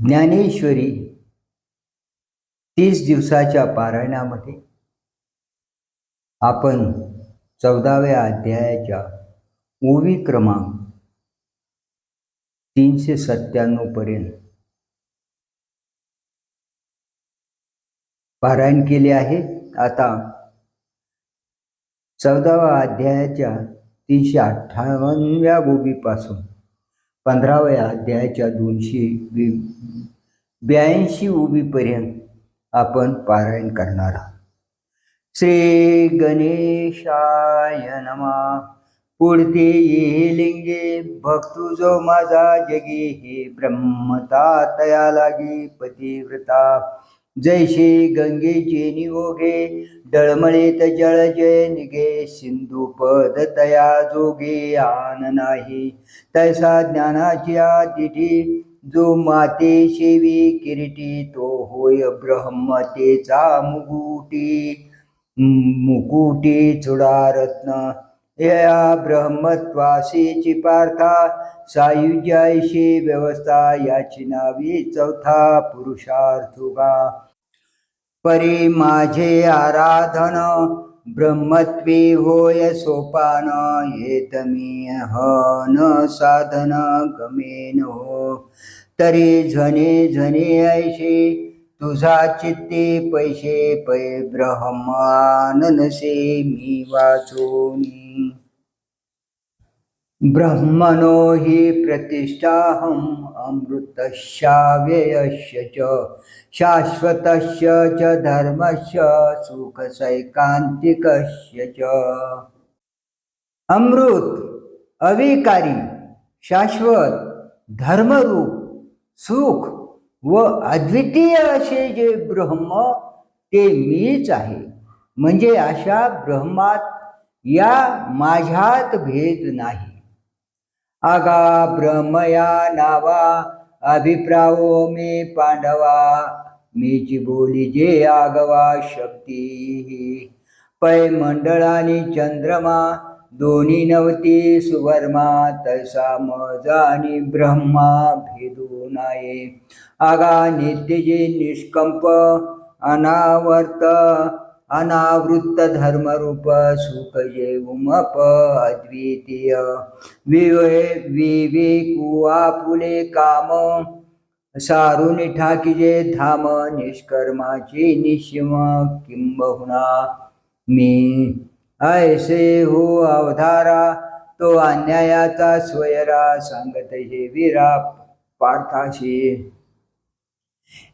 ज्ञानेश्वरी 30 दिवसाच्या पारायणामध्ये आपण 14व्या अध्यायाच्या ओवी क्रमांक 397 पर्यंत पारायण केले आहे. आता 14व्या अध्यायाच्या 358व्या ओवीपासून 15व्या अध्यायाच्या 282 ओवीपर्यंत आपण पारायण करणार आहोत. श्री गणेशाय नमः. पुढते ये लिंगे भक्तु जो माझा जगी हे ब्रह्मता तया लागी पतिव्रता. जैसे गंगेचे निओघे डळमळीत जळ जय निघे सिंधू पद तया जोगे आन नाही. तैसा ज्ञानाची तिठी जो माते शेवी किरीटी तो होय ब्रह्मतेचा मुकुटी चुडारत्न. या ब्रह्मत्वासीची पार्था सायुज्यायशी व्यवस्था याची नावी चौथा पुरुषार्थुगा. परी माझे आराधन ब्रह्मत्वे होय सोपान. येतमी हन साधन गमेन हो. तरी झने झने ऐशे तुझा चित्ते पैसे पै ब्रह्माननसे मी वाचोनी. ब्रह्मणो हि प्रतिष्ठाहं अमृतस्याव्ययस्य च शाश्वतस्य च धर्मस्य सुखसैकान्तिकस्य च. अमृत, अविकारी, शाश्वत, धर्मरूप, सुख व अद्वितीय असे जे ब्रह्म ते मीच आहे. म्हणजे अशा ब्रह्मात या माझ्यात भेद नाही. आगा ब्रह्मया नावा अभिप्रावो मे पांडवा. मीची बोली जे आगवा शक्ती. पै मंडळानी चंद्रमा दोन्ही नवती सुवर्मा. तैसा मजानी ब्रह्मा भेदू नाये. आगा नित्य जे निष्कंप अनावर्त अनावृत्त धर्मरूप सुख जे उमप अद्वितीय. विवेकू आपुले काम सारून ठाकीजे धाम. निष्कर्माची निशिम किंबहुना मी. ऐसे हो अवधारा तो अन्यायाचा स्वयरा. सांगत हे वीरा पार्थाशी.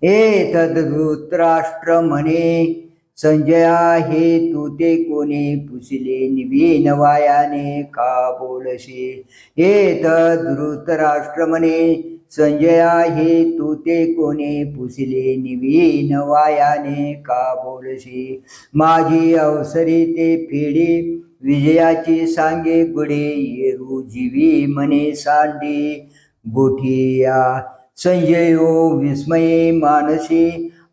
एतद धृतराष्ट्र म्हणे संजया हे तू ते कोणी पुसिले निवीन वायाने का बोलशी. एतद धृतराष्ट्र म्हणे संजया हे तू ते कोणी पुसिले निवीन वायाने का बोलशी. माझी अवसरी ते फेडी विजयाची सांगे गुढे. येरू जीवी म्हणे सांडी गोठिया. संजयो विस्मये मानसी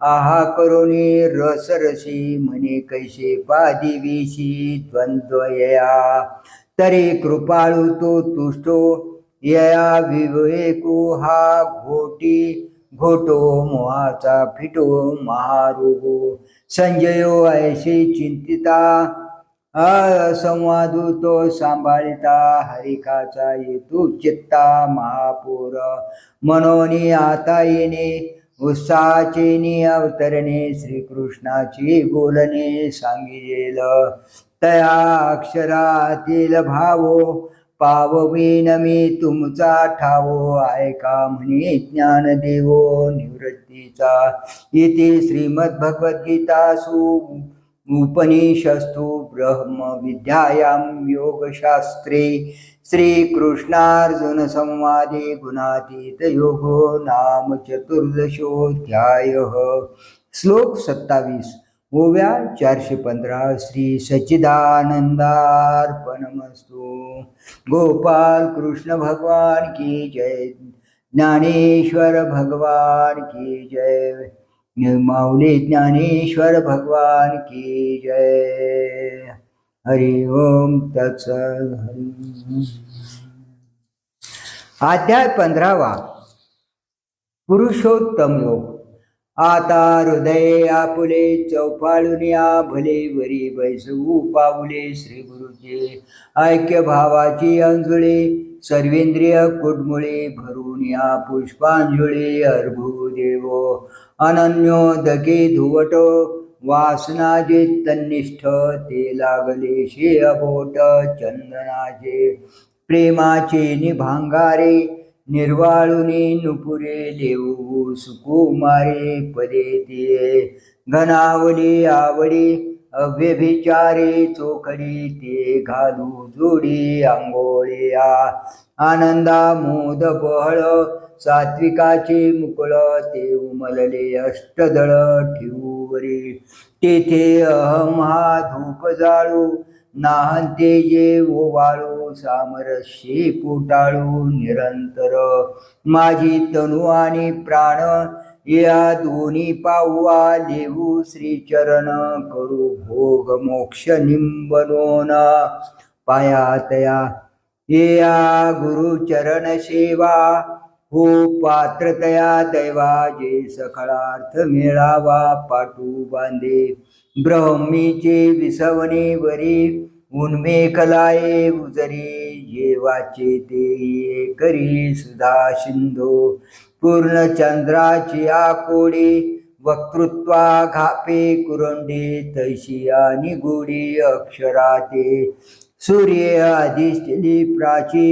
आहा करोनी रसरसी. म्हणे कैसे पादिविशी द्वंद्वया. तरी कृपाळू तो तुष्टो यया विवेकू हा घोटो मोहाचा फिटो महारोगो. संजयो ऐशी चिंतिता संवादू तो सांभाळिता. हरिकाचा येतू चित्ता महापूर. मनोनी आता येणे उत्साहाचे अवतरणे. श्रीकृष्णाची बोलणे सांगिजेल. तया अक्षरातील भावो पाववीन मी तुमचा ठावो. ऐका म्हणे ज्ञानदेवो निवृत्तीचा. इति श्रीमद्भगवद्गीतासु उपनिषस्तु ब्रह्मविद्यायां योगशास्त्रे श्रीकृष्णार्जुन संवादे गुणातीत योगो नाम चतुर्दशोऽध्यायः. श्लोक 27. ओव्या 415. श्री सच्चिदानंदार्पणमस्तु. गोपाल कृष्ण भगवान की जय. ज्ञानेश्वर भगवान की जय. माऊली ज्ञानेश्वर भगवान की जय. हरि ओम तत्सत्. अध्याय 15वा. पुरुषोत्तम योग. आता हृदय आपुले चौफाळून या भले वरी बैसवू पाऊले श्री गुरुचे ऐक्य भावाची अंजुळे सर्वेंद्रिय कुडमुळे भरून या पुष्पांजुळे अर्भू देवो अनन्योदके धुवट वासना जे तन्निष्ठ ते लागले शे अबोट चंदनाचे प्रेमाचे निभांगारे निर्वाळुनी नुपुरे देऊ सुकुमारे पदे ते घनावली आवडी अव्यभिचारे चोखडी ते घालू जोडी आंघोळ्या आनंदा मोद बहळ सात्विकाचे मुकुळ ते उमलले अष्टदळ ठेवूवरी तेथे अहम हा धूप जाळू नाहंते जे ओवाळू सामरस्ये पोटाळू निरंतर माझी तनु आणि प्राण या दोन्ही पाहुआ देऊ श्रीचरण करू भोग मोक्ष निंबनोन पायातया या गुरुचरण सेवा हो पात्रतया दैवा जे सखळार्थ मिळावा पाटू बांधे ब्रह्मीचे विसवणे वरी उन्मेखलाये उजरी जे वाचे ते करी सुधा सिंधू पूर्ण चंद्राची आकोडी वक्तृत्वा घापे कुरंडे तैशी आणि गोडी अक्षराते सूर्य अधिष्ठिली प्राची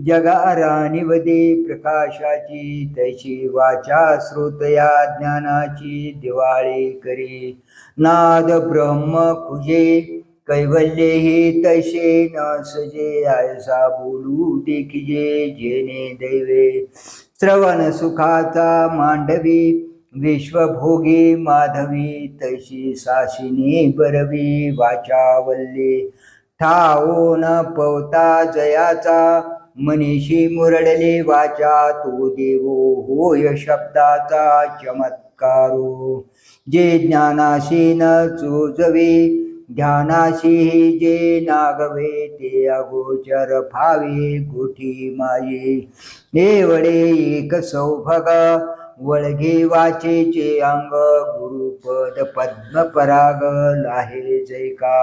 जगारानिवदे प्रकाशाची तैशी वाचा श्रोतया ज्ञानाची दिवाळी करी नाद ब्रह्म खुजे कैवल्ये ही तैसे न सजे आयसा बोलू देखिजे जेने दैवे श्रवण सुखाचा मांडवी विश्वभोगी माधवी तैशी साशिनी बरवी वाचावल्ली ठाओ न पवता जयाचा मनीषी मुरडले वाचा तो देवो होय शब्दाचा चमत्कारो जे ज्ञानाशी न चोजवे ध्यानाशी जे नागवे ते अगोचर फावे गोठी माये एवढे एक सौभग वळगे वाचेचे अंग गुरुपद पद्मपराग लाहे जैका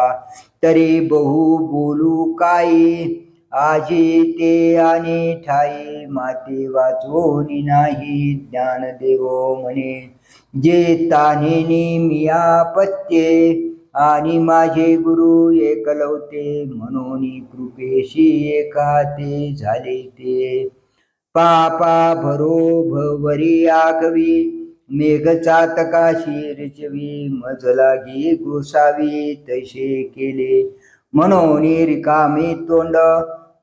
तरी बहु बोलू काही आजी ते आणि ठाई माते वाचोनी नाही ज्ञान देवो म्हणे जे तानेनी मिया पत्ये आणि माझे गुरु एकलवते म्हणून कृपेशी एका ते झाले ते पापा भरो भवरी आगवी मेघ चातकाशी रिचवी मज लागी गोसावी तैसे केले म्हणून रिकामे तोंड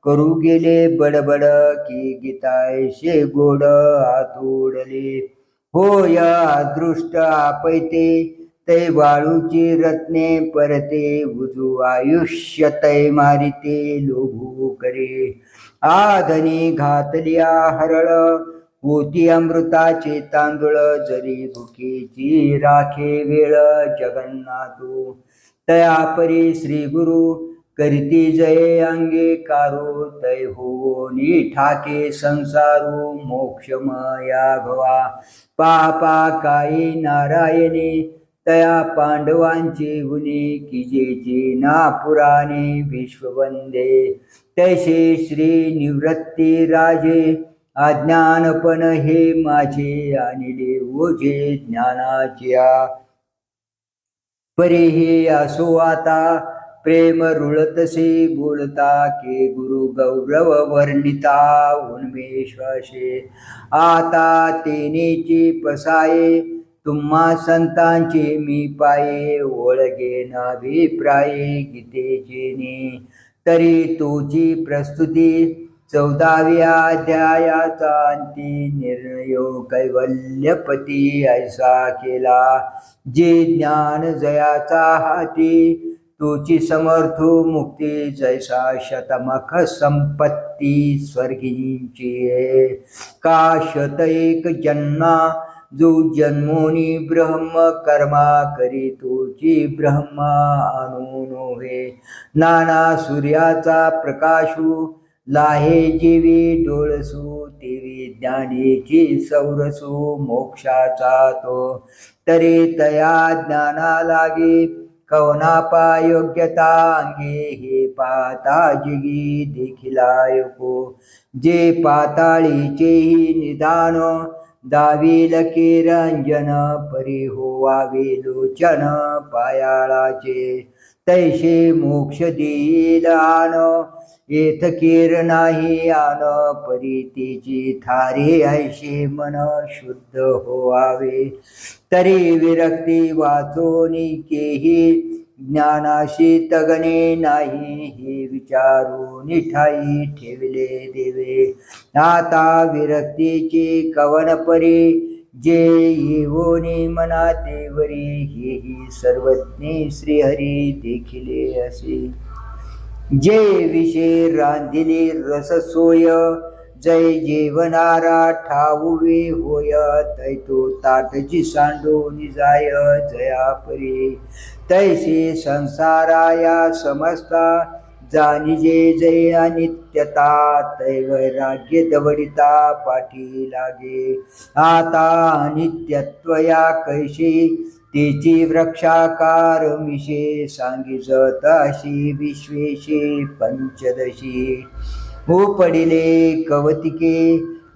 करू गेले बडबड की गीतायशे गोड आतोडले होय अदृष्ट आपैते तै वाळूची रत्ने परते उजू आयुष्य तै मारिते लोभू करे आधनी घातलिया हरळ होती अमृताचे तांदूळ जरी भुकेची राखे वेळ जगन्नाथो तया परी श्री गुरु करीती जय अंगे कारो तै होनी ठाके संसारू मोक्षमया भवा पापा काही नारायणे तया पांडवांचे गुणे किजेचे ना पुराणे विश्ववंदे तैसे श्री निवृत्ती राजे अज्ञानपण हे माझे आणले ओझे ज्ञानाच्या परी हे असो आता प्रेम रुळतसे बोलता के गुरु गौरव वर्णिता उन्मेषाशे आता तेनेची पसाये तुम्हा संतांचे मी पाये ओळगे नाभिप्राये गीतेचे तरी तुझी प्रस्तुती 14व्या अध्यायाचा अंती निर्णयो कैवल्यपती ऐसा केला जे ज्ञान जयाचा हाती तुची समर्थो मुक्ती जैसा शतमख संपत्ती स्वर्गींची का शत एक जन्मा जो जन्मोनी ब्रह्म कर्मा करी तोची ब्रह्मा आणून हे नाना सूर्याचा प्रकाशू लाहे जीवी डोळसू तेवी ज्ञानेची सौरसू मोक्षाचा तो तरी तया ज्ञाना लागे कवनापा योग्यता अंगे हे पाता जिगी देखिलायको जे पाताळीचेही निदान दावील किरंजन परी होवावे लोचन पायाळाचे तैसे मोक्ष देईल आन येथ कीर नाही आन परी तिची थारे ऐशे मन शुद्ध होवावे तरी विरक्ती वाचोनी केही ज्ञानाशी तगणे नाही हे विचारून ठाई ठेवले देवे आता विरक्तीची कवन परी जे येवोनी मना तेवरी हेही सर्वज्ञ श्रीहरी देखिले असे जे विषय रांधिले रस सोय जय जेवणारा ठाऊवे होय तैतो ताटजी सांडून जाय जया परी तैसे संसाराया समजता जानिजे जय अनित्यता तैवैराग्य दवडिता पाठी लागे आता अनित्यत्वया कैशी तिची वृक्षाकार मिशे सांगिजत अशी विश्वेशी पंचदशी पडिले कवतिके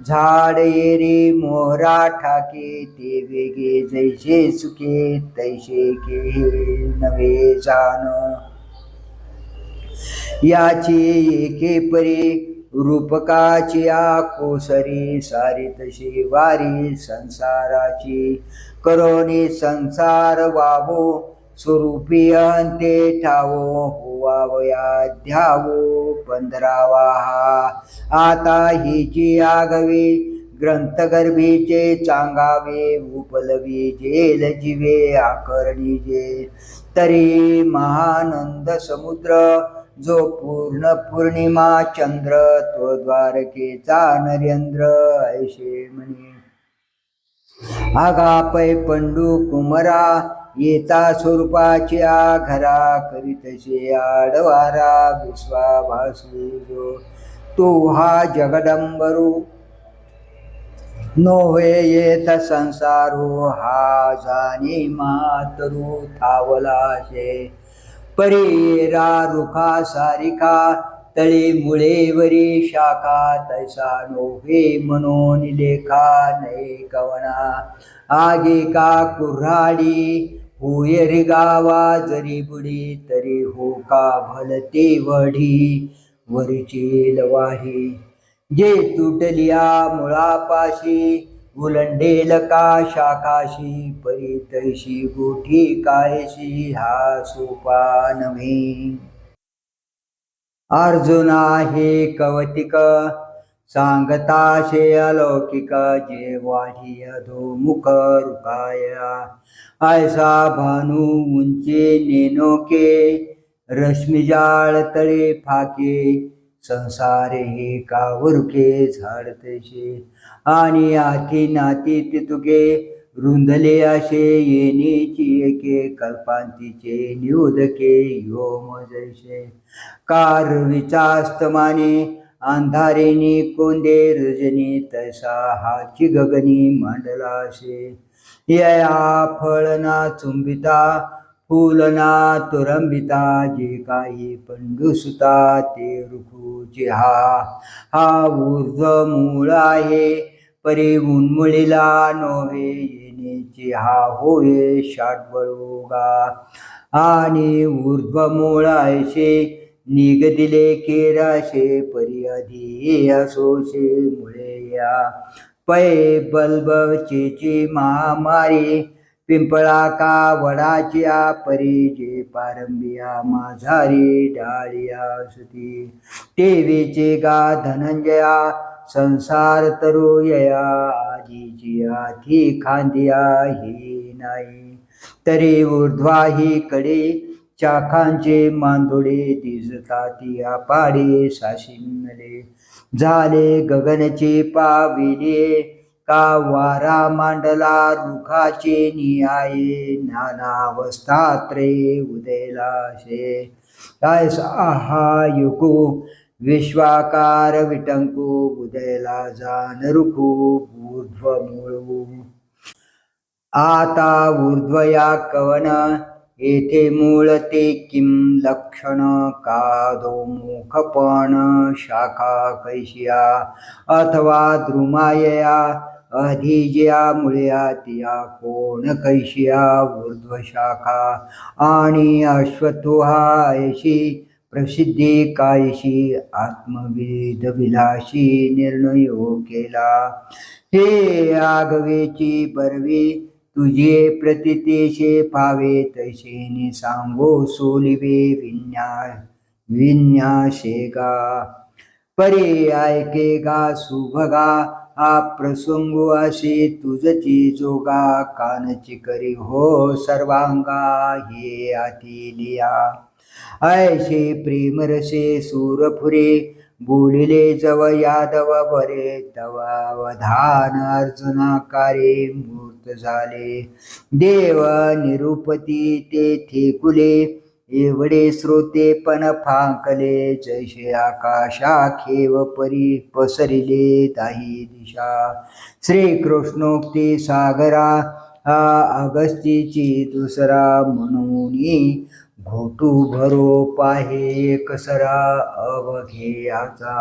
झाड येरे मोहरा ठाके ते वेगे जैसे सुखे तैसे के नवे जान याची एके परी रूपकाची कोसरी सारी तशी वारी संसाराची करोनी संसार वावो स्वरूपी अंते ठावो होवावया ध्यावो पंधरावा हा आता हिची आगवी ग्रंथगर्भीचे चांगावे उपलवी जेल जीवे आकरणी जे तरी महानंद समुद्र जो पूर्ण पूर्णिमा चंद्र तो द्वारकेचा नरेंद्र ऐशे म्हणे आगापै पंडू कुमरा येता स्वरूपाच्या घरा करीतसे आडवारा विश्वाभासू जो तो हा जगदंबरू नोहे येत संसारो हा जाणे मातरू थावलाशे परीरा रुखा सारिका तळे मुळेवरी शाखा तैसा नोहे म्हणून लेखा नये कवना आगे का कुऱ्हाडी होय रे गावा जरी बुडी तरी हो का भलते वढी वरची लवाही जे तुटलिया मुळापाशी उलंडेल का शाखाशी परी तैशी गोठी कायशी हा सोपा नव्हे अर्जुना हे कवतिक सांगताशे अलौकिक जे वाढी अधोमुख रुकाया ऐसा भानू उंचे नेनोके रश्मिजाळ तळे फाके संसारे हे कावरुके झाडतसे आणि आठी नाती तितुके रुंदले असे येणेची एके कल्पांतीचे निउदके योम जैसे कारविचास्तमाने अंधारेनी कोंदे रजनी तैसा हाची गगनी मांडलाशे या फळना चुंबिता फुलना तुरंबिता जे काही पंडुसुता ते रुखुचे हा ऊर्ध्व मूळ आहे परी उन्मुळीला नोहे येण्याचे हा होय षाटबळोगा आणि ऊर्ध्व मूळ ऐशे निगदिले केराशे परी आधी असोशे मुळे या पै बल्बचेची महामारी पिंपळा का वडाच्या परी जे पारंबिया माझारी डाळिया सुती टेवीचे गा धनंजया संसार तरुयया आधीची आधी खांदिया ही नाही तरी ऊर्ध्वाही कडे चाखांचे मांदोडे दिसताती पाडे साशिनले झाले गगनचे पाविले का वारा मांडला रुखाचे नियाये नानावस्थात्रे उदयलाशे ऐसा हा युगो विश्वाकार विटंकू उदयला जानरुखू ऊर्ध्वमूळू आता ऊर्ध्वया कवन येथे मूळ ते किं लक्षण कादोमुखपण शाखा कैशिया अथवा द्रुमायया अधिजया मुळया तिया कोण कैशिया ऊर्ध्व शाखा आणि अश्वत्थोहा ऐशी प्रसिद्धी कायशी आत्मवेद विलाशी निर्णयो केला हे आगवेची बरवी तुझे प्रतितेशे पावे तैसे सांगो सोलिवे विन्याशेगा परे ऐके गा सुभगा हा प्रसंगो असे तुझची जोगा कानची करी हो सर्वांगा हे आतिलिया ऐशे प्रेमरसे सूरफुरे बोलिले जव यादव बरे तवा वधान अर्जुनाकारे मूर्त झाले देव निरुपती ते थेकुले एवढे श्रोते पण फांकले जैसे आकाशा खेव परी पसरिले दाही दिशा श्रीकृष्णोक्ती सागरा हा अगस्तीची दुसरा म्हणून घोटू भरो पाहे कसरा अवघेयाचा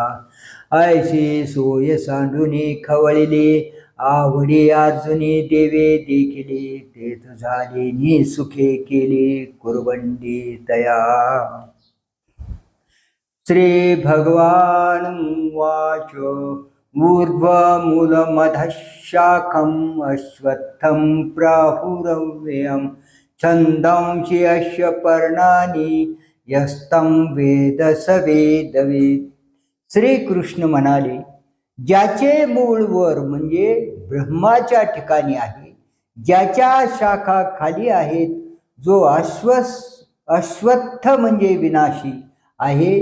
ऐशी सोय सांडूनी खवळली आवडी अर्जुनी देवे देखिले तेथ झाले नि सुखे केले कुरवंडी तया श्री भगवान वाच ऊर्ध्वमूलमधः शाखम् अश्वत्थं प्राहुरव्ययम् छंदांशी अश्य पर्णानी यस्तं वेद स वेदवेद श्रीकृष्ण म्हणाले ज्याचे मूळ वर म्हणजे ब्रह्माच्या ठिकाणी आहे ज्याच्या शाखा खाली आहेत जो अश्वत्थ म्हणजे विनाशी आहे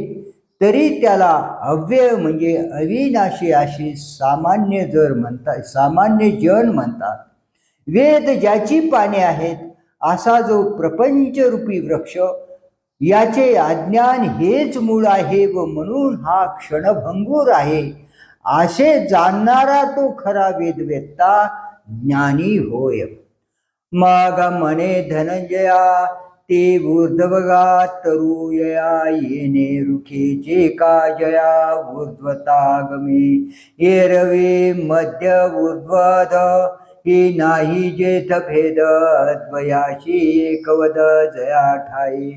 तरी त्याला अव्यय म्हणजे अविनाशी अशी सामान्य जन म्हणतात वेद ज्याची पाने आहेत असा जो प्रपंचरूपी वृक्ष याचे अज्ञान हेच मूळ आहे व म्हणून हा क्षणभंगूर आहे असे जाणणारा तो खरा वेदवेत्ता ज्ञानी होय मग म्हणे धनंजया ते ऊर्ध्वगा तरुयया येणे रुखेचे का जया ऊर्ध्वतागमे एरवे मध्य ऊर्ध्वद ही नाही जेथ भेद अद्वयाशी एकवद जया ठाई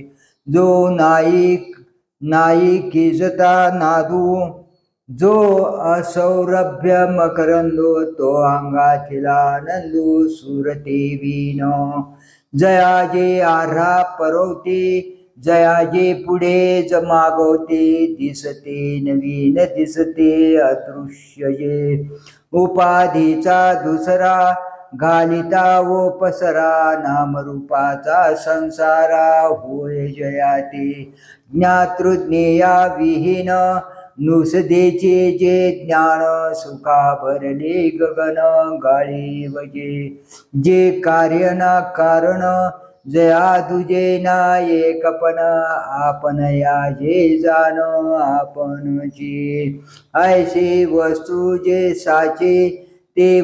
जो नाई किजता नादू जो असौरभ्य मकरंदो तो अंगाथिला नंदू सुरते वीन जया जे आर्हा परवते जया जे पुढे मागवते दिसते नवीन दिसते अदृश्य जे उपाधीचा दुसरा घालिता व पसरा नामरूपाचा संसारा होय जयाते ज्ञातृज्ञेया विहीन नुसदेचे जे ज्ञान सुखा भरले गगन गाळी वजे जे कार्य ना कारण जया तुझे ना एकपण आपण या जे जाण आपणची ऐसे वस्तू जे साचे ते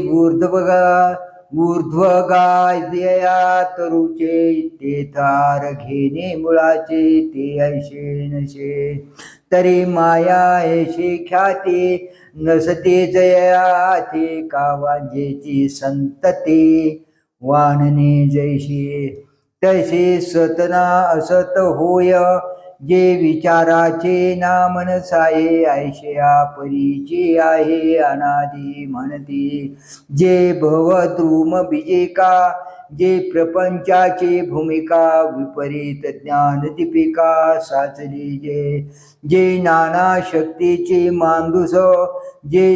ऊर्ध्वगायया तरुचे ते थार घेणे मुळाचे ते ऐशे नशे तरी माया ऐशी ख्याती नसते जया ते कावांजेची संतती वाणने जैशी तसे सतना असत होय जे विचाराचे नामन साये ऐशया परीची आहे अनादी म्हणती जे भवद्रुम बिजेका जे प्रपंचाची भूमिका विपरीत ज्ञान दीपिका साचली जे नाना शक्तीचे मांदुस जे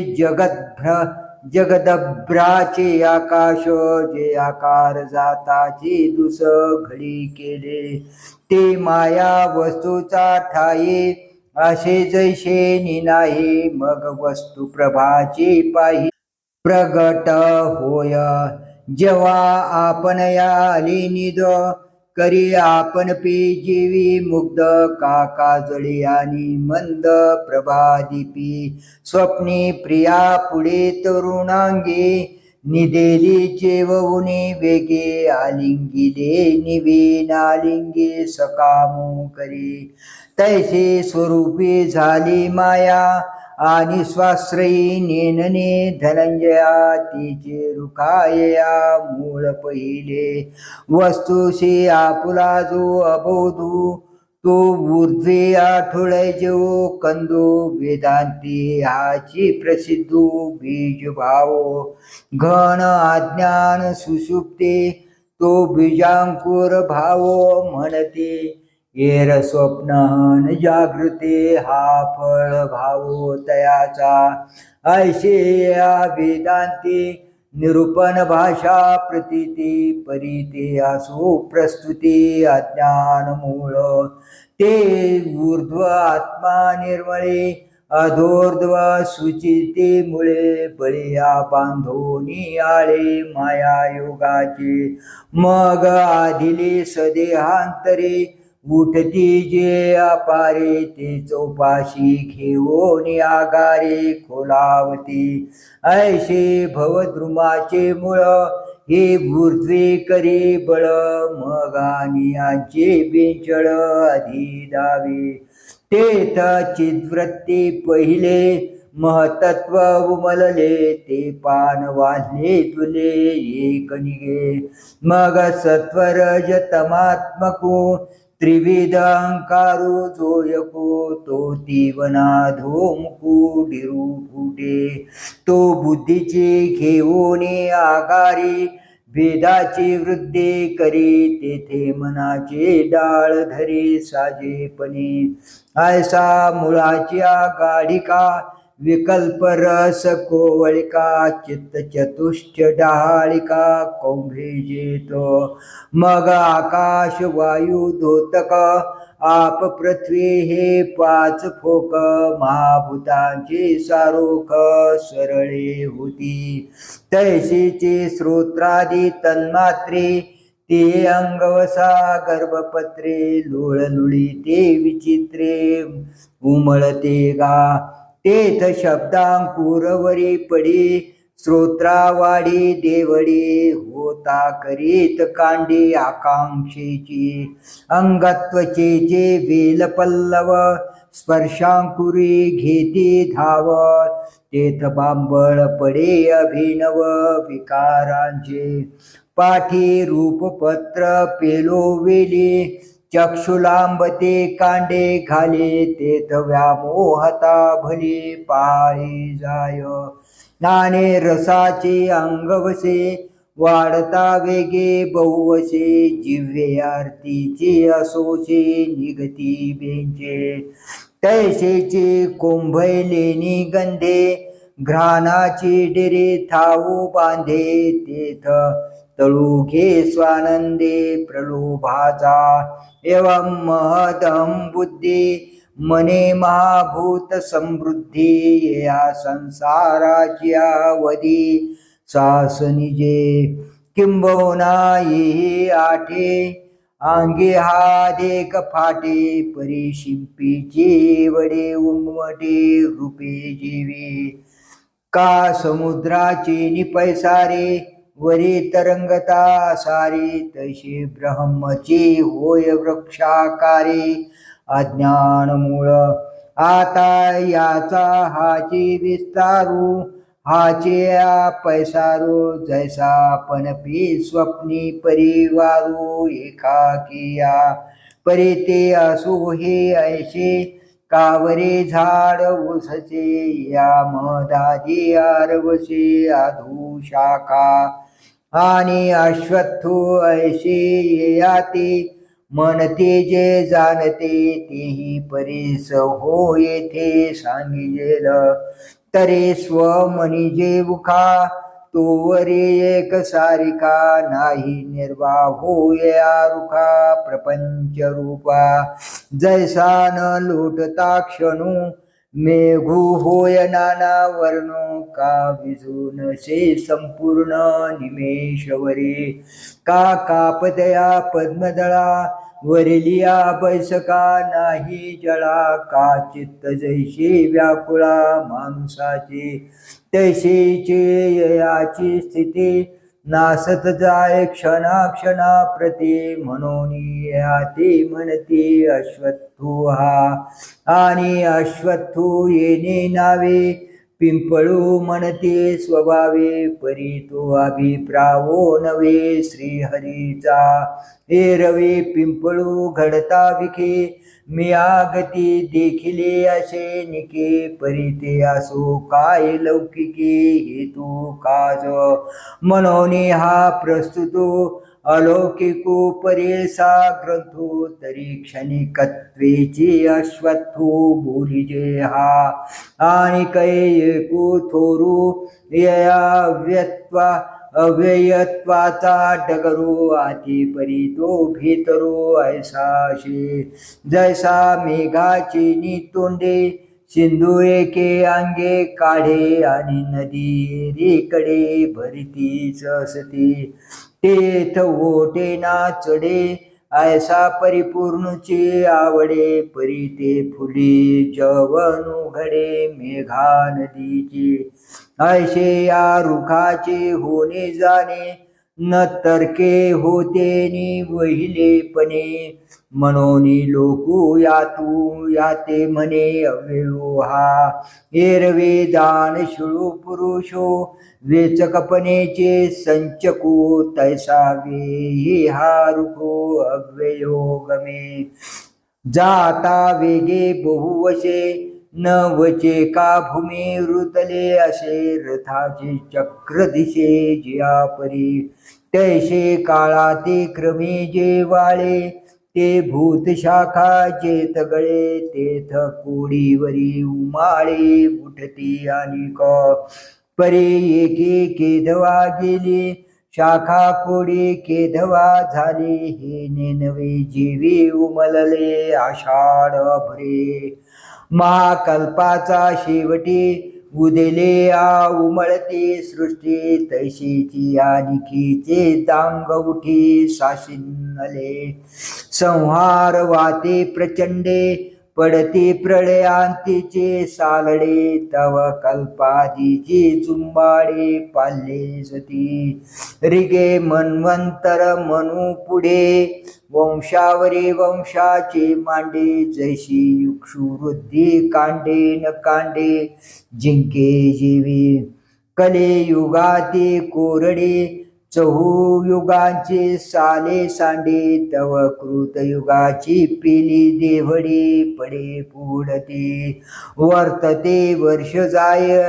जगदभ्राचे आकाश जे आकार जाताची दुस घडी केले ते माया वस्तूचा ठाई असे जैसे निनाही मग वस्तू प्रभाची पाही प्रगट होय जेव्हा आपण या निध करी आपण पे जीवी मुग्ध काका जळी आणि मंद प्रभादीपी स्वप्नी प्रिया पुढे तरुणांगे निदेली चेवउनी वेगे आलिंगिले निवीन आलिंगे सकामू करी तैसे स्वरूपी झाली माया आणि स्वाश्रयी नेनने धनंजया तिचे रुखाया मूळ पहिले वस्तुशी आपुला जो अबोधू तो ऊर्ध्वे आठोळे जो कंदो वेदांती हाची प्रसिद्धू बीज भाव घन अज्ञान सुषुप्ते तो बीजांकुर भाव म्हणते येर स्वप्न जागृते हा फळ भावो तयाचा ऐशे या वेदांती निरूपण भाषा प्रतीती परिते असो प्रस्तुती अज्ञान मूळ ते ऊर्ध्व आत्मा निर्मळे अधोर्ध्व सुचिते मुळे बळिया बांधोनी आळे माया योगाचे मग आधिले सदेहांतरे उठती जे अपारे ते चौपाशी घेऊन आगारे खोलावती ऐशे भवद्रुमाचे मूळ हे ऊर्ध्वे करी बळ मग आणि आचे बेंचळ आधी दावे तेथ चिद्वृत्ती पहिले महतत्व उमलले ते पान वाढले तुले एक निगे मग सत्वरज तमात्मको त्रिविध अंकारू जोयको तो तीवना धोमकू डिरू फुटे तो बुद्धीची घेऊने आगारी भेदाची वृद्धी करी तेथे मनाचे डाळ धरी साजेपणी ऐसा मुळाच्या गाढिका विकल्प रस कोवळिका चित्त चतुष्ट डहाळिका कौंभेजेतो मग आकाश वायू धोतक आप पृथ्वी हे पाच फोक महाभूतांचे सारोख सरळे होती तैशीचे श्रोत्रादी तन्मात्रे ते अंगवसा गर्भपत्रे लोळलुळी ते विचित्रे उमळते गा तेथ शब्दांकुरवरी पडी श्रोत्रावाडी देवडी होता करीत कांडी आकांक्षेची अंगत्वचेचे वेलपल्लव स्पर्शांकुरी घेती धाव तेथ बांबळ पडे अभिनव विकारांचे पाठी रूपपत्र पेलो वेली चक्षुलांबते कांडे घाले तेथ व्यामोहता भली पाळी जाय नाने रसाचे अंगवसे वाढता वेगे बहुवसे जिव्हे आरतीचे असोचे निगती बेंचे तैसेचे कोंभैलेनी गंधे घ्राणाची डेरे थाऊ बांधे तेथ तळू घे स्वानंदे प्रलोभाचा एवं महदम बुद्धी मने महाभूत समृद्धी या संसाराची अवधी सासनिजे किंबहुना येही आठे अंगे हा देख फाटे परी शिंपीचे वडे उमटे रूपे जीवे का समुद्राचे निपैसारे वरी तरंगता सारी तशी ब्रह्मची होय वृक्षाकारे अज्ञान मूळ आता याचा हाची विस्तारू हाचे पैसारू जैसा पणपी स्वप्नी परिवारू एकाकिया परी ते असो हे ऐशे कावरे झाड उससे या मदादी आरवसे आधू शाखा आणि अश्वत्थो ऐशे याते म्हणते जे जाणते तेही परीस हो येथे सांगिजेल तरे स्वमनी जे उखा तोवरे एक सारिका नाही निर्वाह होय रुखा प्रपंच रूपा जैसा न लोटता क्षणू मेघू होय नाना वर्णो का विजून से संपूर्ण निमेषवरी का कापदया पद्मदळा वरिलिया बैसका नाही जळा का चित्त जैशी व्याकुळा माणसाची तैशीची ययाची स्थिती नासत जाय क्षणा प्रती म्हणून याती म्हणती अश्वत्थू हा आणि अश्वत्थू येणे नावे पिंपळू म्हणते स्वभावे परी तो अभिप्रावो नवे श्रीहरीचा एरवे पिंपळू घडता विखे मी आगती देखिले असे निके परी ते असो काय लौकिके हेतू काज म्हणून हा प्रस्तुतो अलौकिको परेसा ग्रंथो तरी क्षणिकत्वेची अश्वत्थो बोलिजे हा आणि कैको थोरू यया व्यत्वा अव्ययत्वाचा डगरो आती परी तो भीतरो ऐसाशे जैसा मेघाची नितोंडे सिंधू एके अंगे काढे आणि नदी रेकडे भरतीच असती तेथ ओटे ना चढे ऐसा परिपूर्णचे आवडे परी ते फुली जवनु घडे मेघा नदीची ऐसे या रुखाचे होणे जाणे न तर्के होते नि वहिलेपणे म्हणून लोकू यातू याते म्हणे अव्ययो हा एरवे दान शिळू पुरुषो वेचकपणेचे संचको तैसा वे हा रुखो अव्ययो गमे जाता वेगे बहुवशे न वचे का भूमी रुतले असे रथाचे चक्र दिशे जिया परी तैसे काळाते क्रमे जे वाळे ते भूत शाखा चेतगळे तेथ कोडीवरी उमाळे उठती आणि परी एके केधवा गेली शाखा कोडी केधवा झाले हे नेनवे जीवी उमलले आषाढ भरे महाकल्पाचा शेवटी उदेले आ उमळते सृष्टी तैशीची आणखीचे तांग उठी साशिनले संहार वाते प्रचंडे पडते प्रळयांतीचे सालडे तव कल्पादीची चुंबाडे पाल्ले सती रिगे मन्वंतर म्हणू पुढे वंशावरी वंशाचे मांडे जैशी युक्षुवृद्धी कांडे न कांडे जिंके जीवी कलियुगाते कोरडे चहू युगांचे साले सांडे तव कृतयुगाची पिली देवडी पडे पुढते वर्तते वर्ष जाय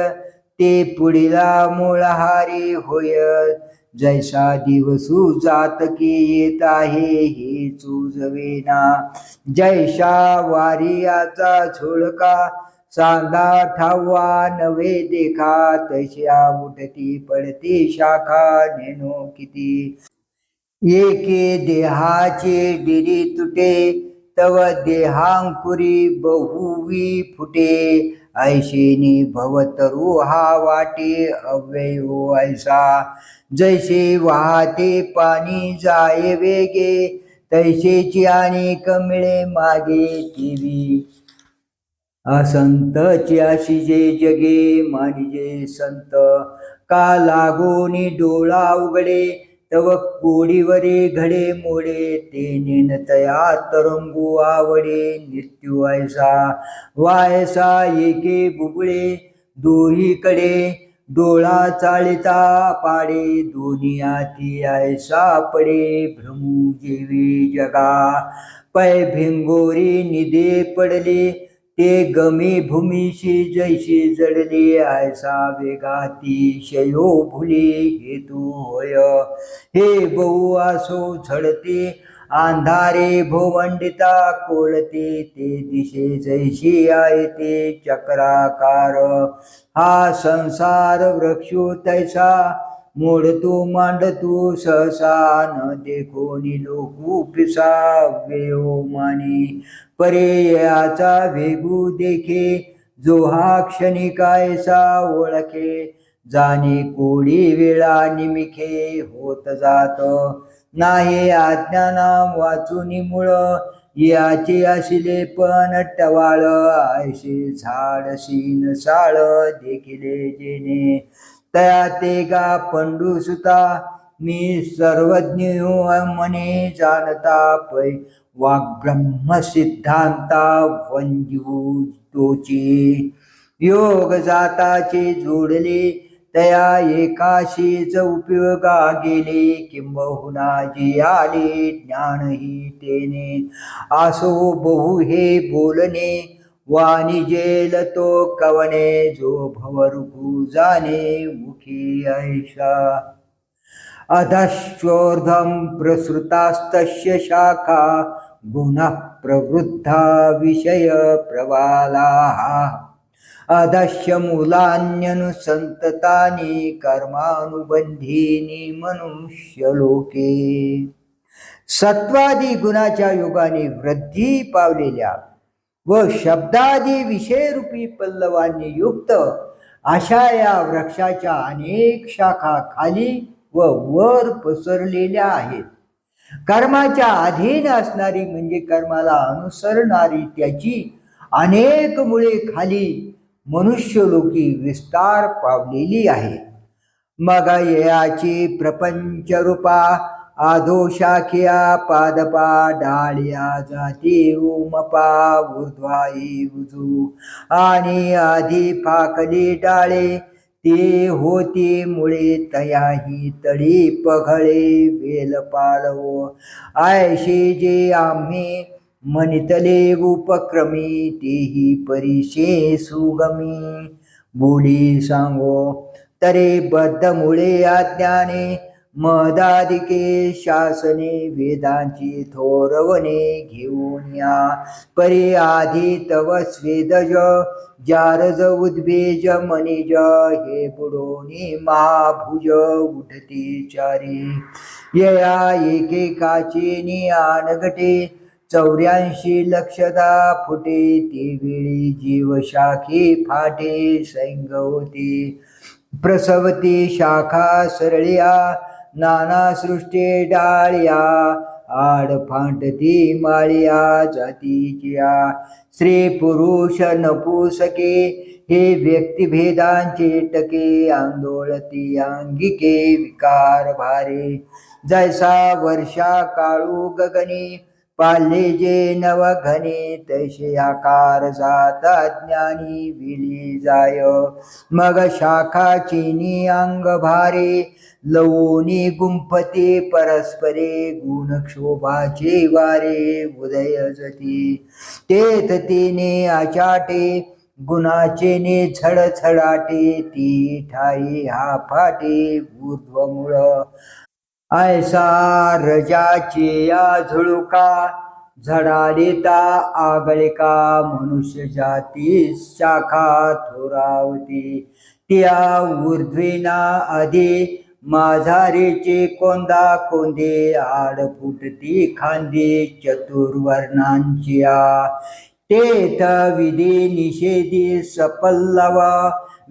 ते पुढीला मूळहारी होय जैसा दिवसू जातकी येत आहे हे चुजवेना जैसा वारियाचा झोळका सांगा ठावा नवे देखा तशा उठती पडती शाखा नेनो किती एके देहाचे डिरी तुटे तव देहांकुरी बहुवी फुटे ऐशेनी भवतरू हा वाटे अव्ययो ऐसा जैसे वाहते पाणी जाये वेगे तैसेची आणि कमिळे मागे टीवी असंतची अशी जे जगे मानिजे संत का लागोनी डोळा उघडे तव कोडीवरे घडे मोडे ते नेनतया तरंगू आवडे नित्यू ऐसा वायसा एके बुबळे दोहीकडे डोळा चालिता पाडे दोन्ही आती ऐसा पडे भ्रमू जेवी जगा पै भिंगोरी निदे पडले ते गमी भूमीशी जैशी जडले ऐसा वेगाती शयो भुली हेतू होय हे बहु आसो झडते अंधारे भोवंडिता कोळते ते दिशे जैशी आहे ते चक्राकार हा संसार वृक्षो तैसा मोडतो मांडतो सहसा न देखोनी लोकू पिसा व्ययो मानी पर्यायाचा वेगू देखे जो हा क्षणी कायसा ओळखे, जाणे कोडी वेळा निमिखे होत जात, नाही अज्ञाना वाचून मूळ, याचे असिले पण टवाळ, ऐसे झाड सीन साळ देखिले जेणे, तया ते गा पंडू सुता, मी सर्वज्ञ मने जाणता पै, वाग्ब्रह्म सिद्धांता वंजू तोची, योग जाताचे जोडले, तया एकाशीच उपयोगा गेले, किंबहुना जे आले ज्ञानही तेने, असो बहु हे बोलणे, वाणिजेल तो कवने, जो भवरुकू जाणे मुखी ऐशा, अधश्चोर्ध्वं प्रसृतास्तस्य शाखा, गुणः प्रवृद्धा विषय प्रवालाः, अधश्च मूलान्यनुसंततानि कर्मानुबंधीनि मनुष्यलोके, सत्वादी गुणाच्या योगाने वृद्धी पावलेल्या व शब्दादी विषयरूपी पल्लवांनी युक्त अशा या वृक्षाच्या अनेक शाखा खाली व वर पसरलेल्या आहेत. कर्माच्या अधीन असणारी म्हणजे कर्माला अनुसरणारी त्याची अनेक मुळे खाली मनुष्यलोकी विस्तार पावलेली आहे. मग याची प्रपंच रूपा आधो शाखिया पादपा डाळिया जाती उमपा ऊर्ध्वाई उजू, आणि आधी फाकली डाळे ते होती मुळे, तयाही तळी पघळे वेल पालवो, आयशी जे आम्ही मनितले उपक्रमी, तेही परिशे सुगमी बोली सांगो, तरे बद्ध मुळे अज्ञाने मदादिके शासने, वेदांची थोरवणे घेऊन या, परी आधी तव स्वेदज जारज उद्बेज मनिज, हे बुडोनी महाभुज उठते चारी, यया एकेकाचे नियान गटे, 84 लक्षदा फुटे, ते वेळी जीवशाखी फाटे सैंग होती, प्रसवती शाखा सरळ्या नाना सृष्टी डाळ्या, आड फांटती माळ्या जातीच्या, स्त्री पुरुष नपुसके हे व्यक्तिभेदांचे टके, आंदोळती अंगिके विकार भारे, जैसा वर्षा काळू गगनी, पाले जे नवघने, तैसे आकार जात ज्ञानी विली जाय, मग शाखा चिनी अंग भारे, लवोनी गुंफते परस्परे, गुण क्षोभाचे वारे उदय जती, तेथ तिने आचाटे गुणाचे ने छडछडाटे, ती ठाई हा फाटे ऊर्ध्वमूळ, ऐसा रजाचे या झुळुका, झडालेता आगळिका, मनुष्य जाती शाखा थोरावती, त्या ऊर्ध्वेना आधी माझारेचे कोंदा कोंदे, आड फुटती खांदे चतुर्वर्णांच्या, तेथ विधी निषेधी सपल्लव,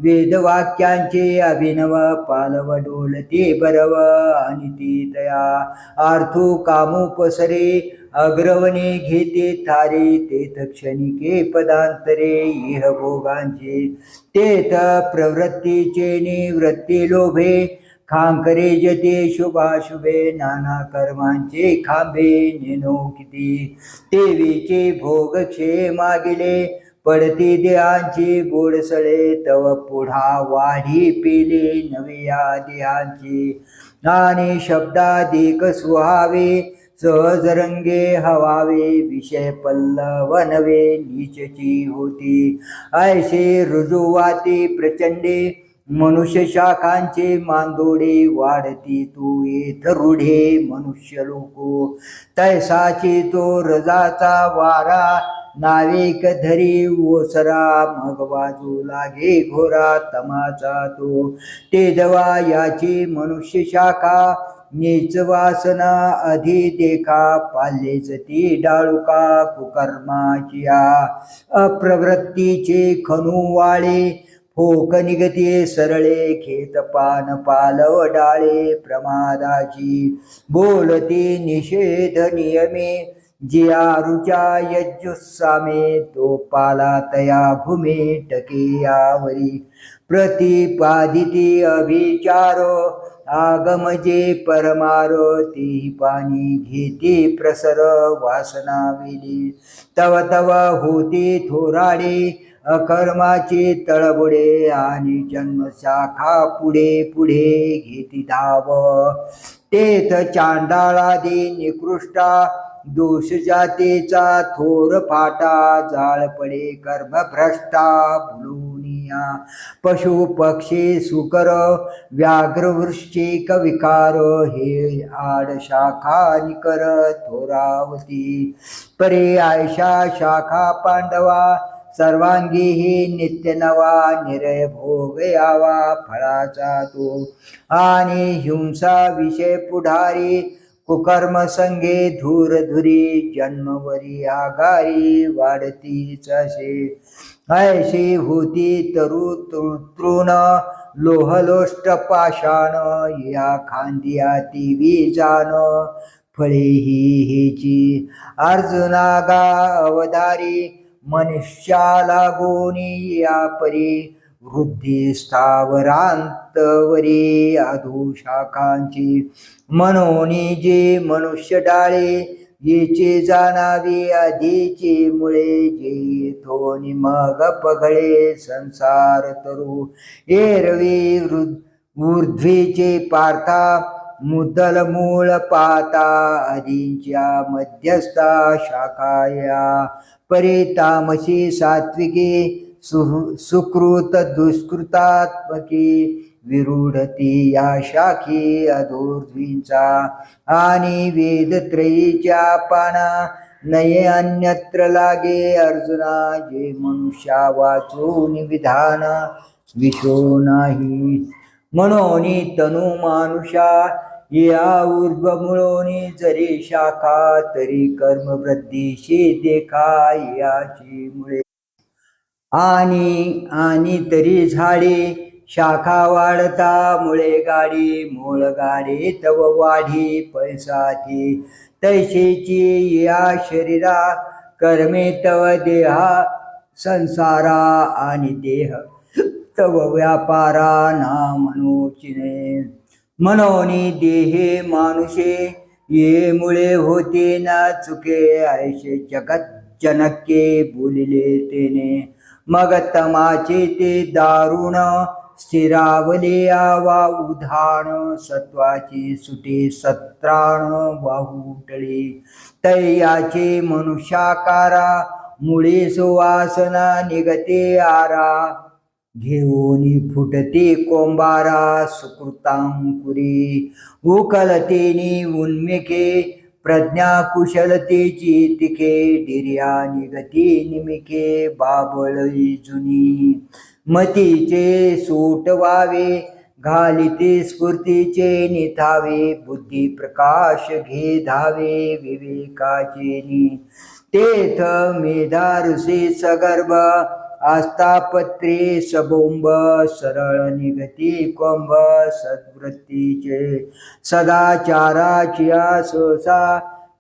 वेदवाक्यांचे अभिनव पालव डोलते बरव, आणि ती तया आर्थू कामुपसरे, अग्रवणे घेते थारे, तेथ क्षणिके पदांतरे इह भोगांचे, तेथ प्रवृत्तीचे निवृत्ती लोभे, खांकरे जते शुभाशुभे, नाना कर्मांचे खांबे नेनो किती, तेवीचे भोग क्षे मागिले, पडती देहांची गोडसळे, तव पुढा वाढी पेले नव्या देहांची, आणि शब्दाधिक सुहावे, सहजरंगे हवावे, विषय पल्लव नवे नीचची होती, ऐसे रुजुवाती प्रचंडे, मनुष्य शाखांचे मांदोडे, वाढती तू येथ रूढे मनुष्य लोको, तैसाची तो रजाचा वारा, नाविक धरी ओसरा, मग वाजू लागे घोरा तमाचा तो, ते दवा याची मनुष्य शाखा, नीच वासना अधि देखा पाल्लेच ती डाळुका कुकर्माचिया अप्रवृत्तीचे खणू वाळे फोक निगती सरळे खेत पान पालव डाळे प्रमादाची बोलती निषेध नियमे जिया रुचा यज्जुस्सामे तो पाला तया भूमे टके यावरी प्रतिपादिती अभिचार आगमजे परमार ती पाणी घेती प्रसर वासना वेली तव तव होती थोराडे अकर्माचे तळबुडे आणि जन्मशाखा पुढे पुढे घेती धाव तेथ चांडाळादी निकृष्टा दोष जातीचा थोर फाटा जाळ पडे कर्मभ्रष्टा भुलुनिया पशु पक्षी सुकर व्याघ्र वृश्चिक विकार हे आड शाखा निकर थोरावती परे आयशा शाखा पांडवा सर्वांगी ही नित्य नवा निरय भोग यावा फळाचा तो आणि हिंसा विषय पुढारी कुकर्म संगे धूर धुरी जन्मवरी आगारी वाढतीच असे ऐशी होती तरु तृण लोहलोष्ट पाषाण या खांदिया ती जाण फळे ही हेची अर्जुनागा अवधारी मनुष्या लागोनी या परी वृद्धी स्थावरांतवरी अधोशाखांची मनोनी जे मनुष्य डाळे येचे जाणावी आधीची मुळे जे थोनी मग पगळे संसार तरू एरवी ऊर्ध्वीचे पार्था मुदल मूळ पाता आदींच्या मध्यस्था शाखाया परितामसी सात्विकी सुकृत दुष्कृतात्मकी विरूढती या शाखी अधोर्ध्वींचा आणि वेदत्रयीच्या पाना नये अन्यत्र लागे अर्जुना जे मनुष्या वाचून विधान विशो नाही मनोनी तनु मानुषा या ऊर्ध्वमुळोनी जरी शाखा तरी कर्मवृद्धीशी देखा याची मुळे आणि तरी झाडे शाखा वाढता मुळे गाडी मूळ गाडी तव वाढी पैसाती तैसेची या शरीरा कर्मे तव देहा संसारा आणि देह तव व्यापारा ना मनोचिने मनोनी देहे मानुषे ये मुळे होते ना चुके ऐसे जगत जनके बोलिले तेने मग तमाचे ते दारुण स्थिरावले आवा उधाण सत्वाची सुटे सत्राण वाहुटळे तयाचे मनुष्याकारा मुळे सुवासना निगते आरा घेऊनी फुटते कोंबारा सुकृतांकुरी उकलतेनी उन्मिके प्रज्ञा कुशलतेची तिके डिर्या निगती निमिके बाबळी जुनी मतीचे सूट व्हावे घालिते स्फूर्तीचे निथावे बुद्धी प्रकाश घे धावे विवेकाचे नि तेथ मेधारुसे सगर्भ आस्थापत्रे सबोंब सरळ निगती कोंब सद्वृत्तीचे सदाचाराची सोसा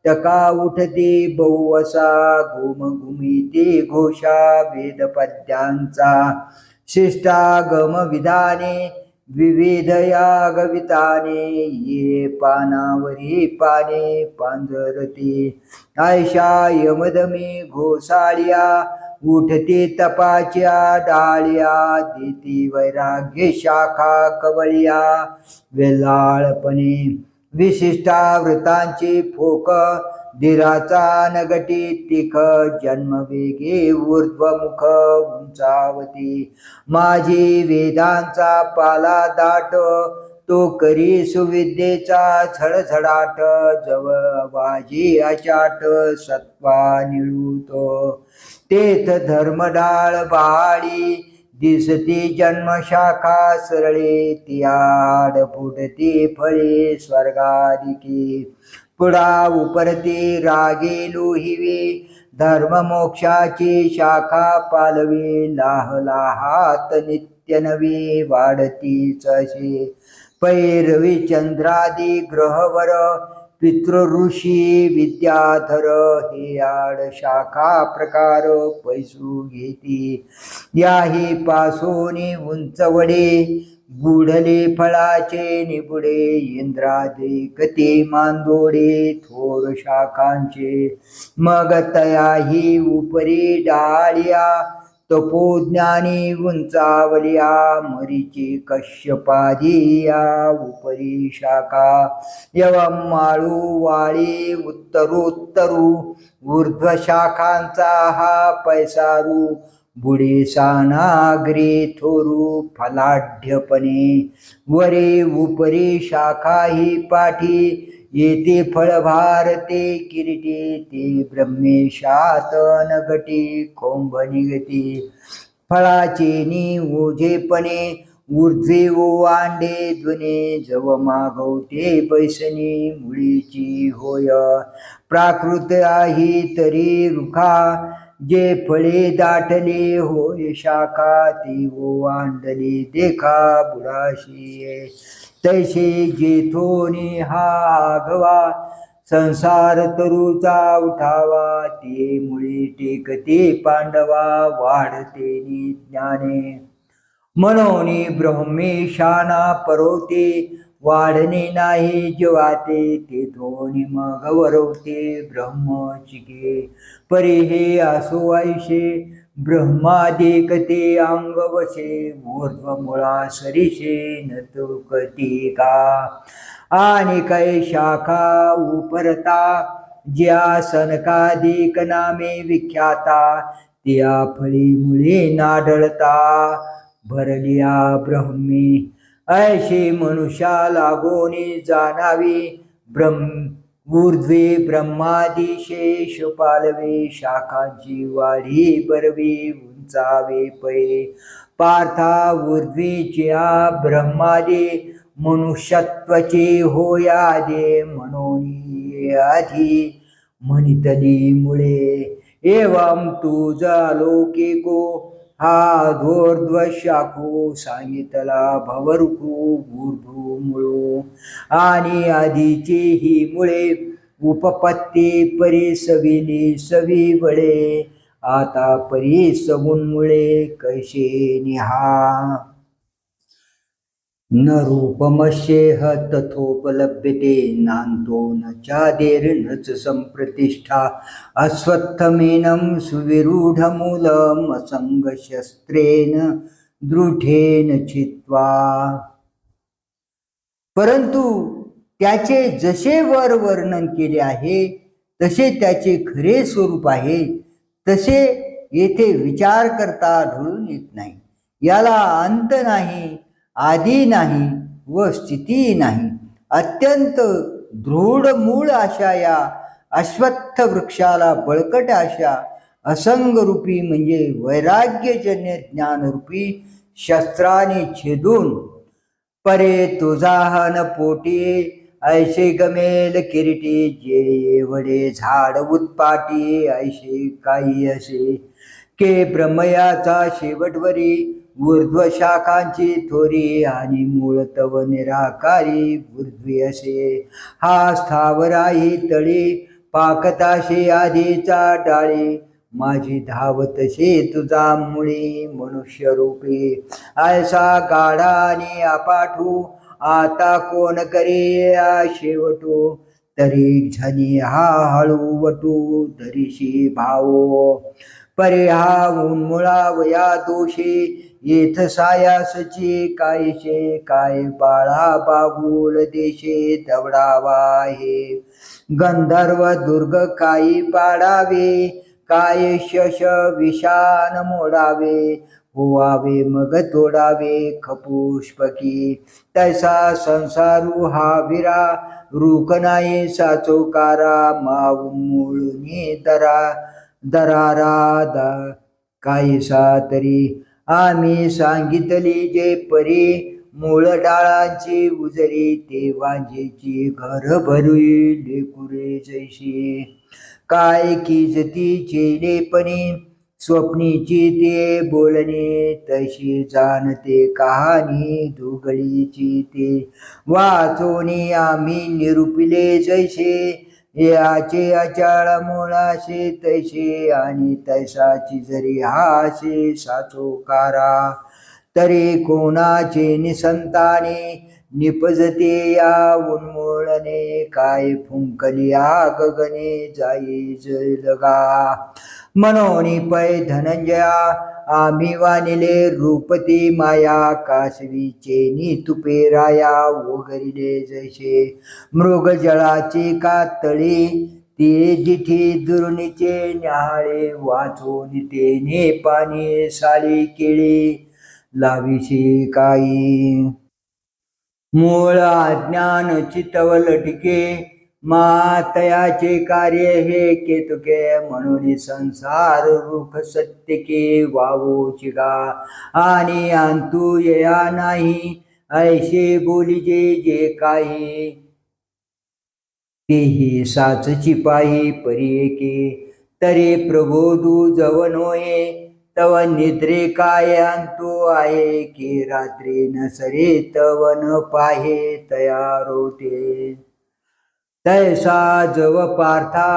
टका उठती बहुवसा घुमघुमिते घोषा वेदपद्यांचा शिष्टागम विधाने विविध यागविताने ये पानावरी पाने पांजरती आयशा यमदमी घोसाळ्या उठते तपाच्या डाळ्या देती वैराग्य शाखा कवळ्या वेलाळपणे विशिष्टावृतांचे फोक धीराचा नगटी तिख जन्मवेगे ऊर्ध्वमुख उंचावती माझी वेदांचा पाला दाट तो करी सुविद्येचा झडझडाट जव वाजी अचाट सत्वा निळूतो तेथ धर्मडाळ बहाडी दिसती जन्मशाखा सरळे तियाड फुटती फळे स्वर्गादिकी पुढा उपरती रागे लोहिवे धर्म मोक्षाची शाखा पालवे लाह लाहात नित्य नवी वाढतीच असे पैरवी चंद्रादी ग्रहवर पितृ ऋषी विद्याधर हे आड शाखा प्रकार पैसू घेती याही पासोनी उंचवडे गुढले फळाचे निबुडे इंद्रादे कते मांदोडे थोर शाखांचे मग तयाही उपरी डाळिया तपोज्ञानी उंचावलिया मरीची कश्यपादिया उपरी शाखा यवम माळू वाळी उत्तरोत्तरू ऊर्ध्व शाखांचा हा पैसारू बुडे सानाग्रे थोरू फलाढ्यपणे वरे उपरी शाखा ही पाठी येते फळभार ते किरीटी ते ब्रह्मेशात नगटी कोंभ निगती फळाचे नि ओझेपणे ऊर्ध्वे ओवांडे ध्वने जव मागवते बैसनी मुळीची होय प्राकृत आहे तरी रुखा जे फळे दाटले होय शाखा ती ओवांडली देखा बुडाशी तैसे जेथोनी हा आघवा संसार तरुचा उठावा ते मुळे टेकते पांडवा वाढते ज्ञाने मनोनी ब्रह्मेशाना परवते वाढणे नाही जेवाते ते धोनी मग वरवते ब्रह्मचिके परी हे असो ऐशे ब्रह्मादिकते अंग वशे ऊर्ध्व मुळा सरिषे न तुकती का आणि कै शाखा उपरता ज्या सनकादिक नामे विख्याता त्या फळी मुळे नाडळता भरलिया ब्रह्मी ऐशी मनुष्या लागोनी जाणावी ऊर्ध्वे ब्रह्मादिशेष पालवे शाखांची वाढी बरवी उंचावे पै पार्था ऊर्ध्वीच्या ब्रह्मादे मनुष्यत्वाचे होयादे मनोनी आधी म्हणितली मुळे एवं तुझा लौकिको हा धोर्ध्व शाखो सांगितला भवरुकू ऊर्ध्व मुळो आणि आधीची ही मुळे उपपत्ती परी सविली सवी बळे आता परी सगुण मुळे कैसे निहा न रूपमस्येह तथोपलभ्यते नान्तो न चादेर्नच संप्रतिष्ठा अश्वत्थमेनं सुविरूढमूलम् असंगशस्त्रेण दृढेन छित्त्वा परंतु त्याचे जसे वर वर्णन केले आहे तसे त्याचे खरे स्वरूप आहे तसे येथे विचार करता आढळून येत नाही याला अंत नाही आदी नाही व स्थिती नाही अत्यंत दृढ मूळ अशा या अश्वत्थ वृक्षाला बळकट अशा असंगरूपी म्हणजे वैराग्यजन्य ज्ञानरूपी शस्त्राने छेदून परे तुझाहन पोटी ऐसे गमेल किरीटी जे वडे झाड उत्पाटी ऐसे काही असे के ब्रह्मयाचा शेवटवरी ऊर्ध्व शाखांची थोरी आणि मूळ तव निराकारी ऊर्ध्वी असे हा स्थावराही तळी पाकताशे आधीचा डाळी माझी धावतशे तुझा मुळी मनुष्य रूपी ऐसा गाढा आणि अपाठू आता कोण करे शेवटू तरी झनी हा हळू वटू धरीशी भावो परे हा उन्मुळा वया दोषे येथ सायासची कायशे काय बाळा बागुल देशे दवडावा हे गंधर्व दुर्ग काही पाडावे काय शश विषान मोडावे होवावे मग तोडावे खपुष्पकी तैसा संसारू हा विरा रूख नाही साचोकारा मावून मुळुनी दरारा काहीसा तरी आम्ही सांगितली जे परी मूळ डाळाची उजरी ते वांजेची घर भरुई लेकुरे जैशी काय कीजती चेलेपणी स्वप्नीची ते बोलणे तशी जाणते कहाणी दुगळीची ते वाचोनी आम्ही निरूपिले जैसे याचे अचाळ मुळाशे तैसे आणि तैसाची जरी हाशे साचोकारा तरी कोणाचे निसंताने निपजते या उन्मूळने काय फुंकलिया गगने जाई जलगा मनोनी पै धनंजया आम्ही वानिले रूपती माया कासवीचे नितुपे राया वगरिले जैसे मृगजळाची कातळी ते जिठी दुर्नीचे न्याहाळे वाचून तेने पाणी साळी केळी लाविशी काही मूळ अज्ञान चितवलटिके मातयाचे कार्य हे केतुके म्हणून संसार रूप सत्यके वावो चिगा आणि अंतू या नाही ऐसे बोलिजे जे काही तेही साच चिपाही परिएके तरे प्रबोधू जवनोये तव निद्रे काय अंतो आहे की रात्री नसरे तव न पाहे तयारोते तैसा जव पार्था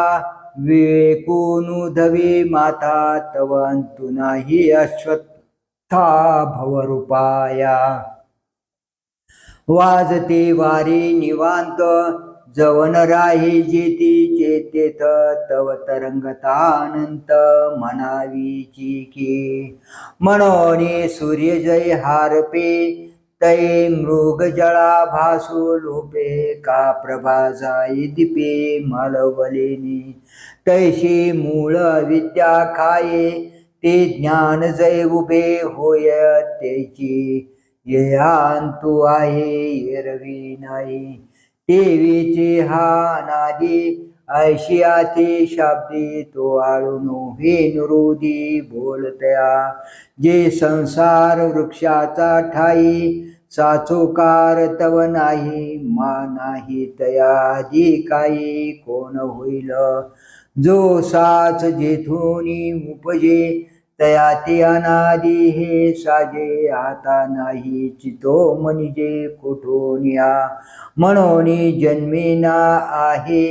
विवेकुनु धवे माता तव अंतु नाही अश्वत्था भवरूपाया वाजते वारी निवांत जवन राही जेती चेतेत तव तरंगतानंत मनावीची की मनोनी सूर्यजय हारपे तै मृगजळा भासू लोपे का प्रभा जाई दीपे मालवलेनी तैशी मूळ विद्या खाये ते ज्ञान जय उभे होय त्याची येयांतु आहे एरवी नाही देवीचे हा नादी ऐशियाते शाब्दी तो आळूनो हे नुरुदी बोलतया जे संसार वृक्षाचा ठाई साचोकार तव नाही मा नाही तयादी काही कोण होईल जो साच जेथूनी उपजे तया ते अनादी हे साजे आता नाही चितो म्हणजे कुठून या म्हणून जन्मेना आहे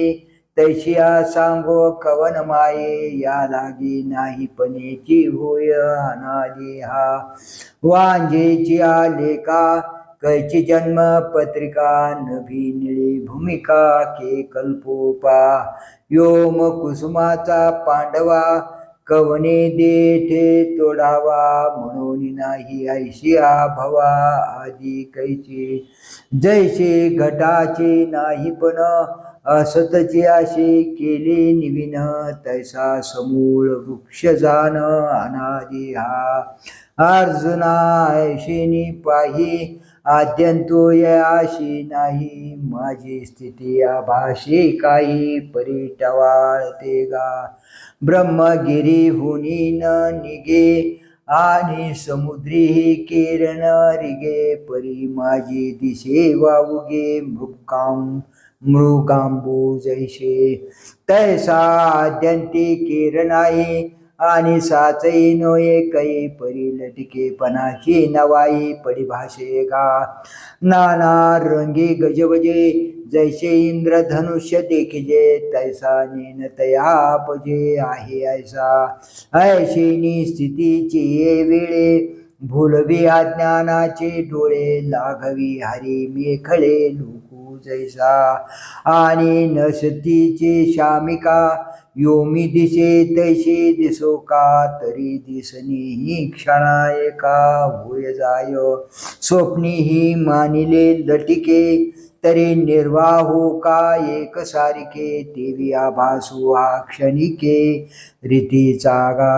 तैशिया सांगो कवन माये या लागी नाही पणेची होय अनादी हा वांजेची आले का कैची जन्म पत्रिका नभी निळी भूमिका के कल्पोपा योम कुसुमाचा पांडवा कवने देठे तोडावा म्हणून नाही ऐशिया भवा आदी कैची जैसे घटाचे नाही पण असतचे असे केले निविन तैसा समूळ वृक्ष जाण अनादी हा अर्जुना ऐशेनी पाही आद्यंतो याशी नाही माझी स्थिती आभाषी काही परिटवाळते गा ब्रह्मगिरी हुनी न निगे आणि समुद्री किरण रिगे परी माझी दिशे वावुगे मृगांबू जैसे तैसा आद्यंती किरण आहे आणि साचई नोये कै परी लटके पणाची नवाई परिभाषे गा नाना रंगी गजबजे जैसे इंद्रधनुष्य देखिजे तैसा नेन तयापजे आहे ऐसा ऐशिनी स्थितीची ये वेळे भूलवी अज्ञानाचे डोळे लाघवी हरी मेखळे लोकू जैसा आणि नसतीचे शामिका योमी दिसे तैसे दिसो का तरी दिसनी क्षणा एका होय जाय स्वप्नी ही मानिले लटिके तरी निर्वाहो का एक सारिके देवी आभासू हा क्षणिके रीतीचा गा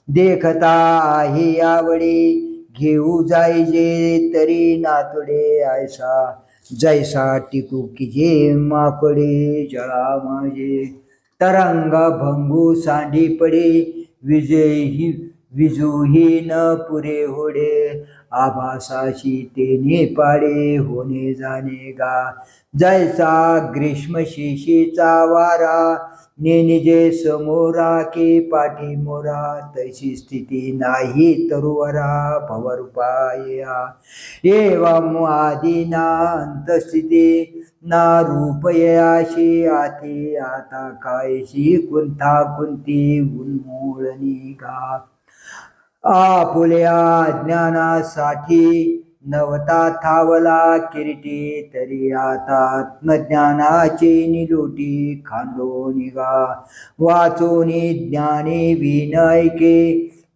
देखता आहे यावळी घेऊ जायजे तरी नातडे ऐसा जैसा टिकू किजे माकडे जळा माझे तरंग भंगू सांडी पडे विजयी विजूही न पुरे होडे आभासाशी तेने पाडे होणे जाणे गा जैसा ग्रीष्म शिशीचा वारा निजे समोरा के पाठी मोरा तैसी स्थिती नाही तरुवरा भवरूपाया एवं आदिना अंतस्थिती ना रूपयाशी आती आता कायशी कुंथा कुंती उन्मूळणी गा आपुल्या ज्ञानासाठी नवता थावला किरीटी तरी आता आत्मज्ञानाची निलोटी खांदो निघा वाचोनी ज्ञानी विनयके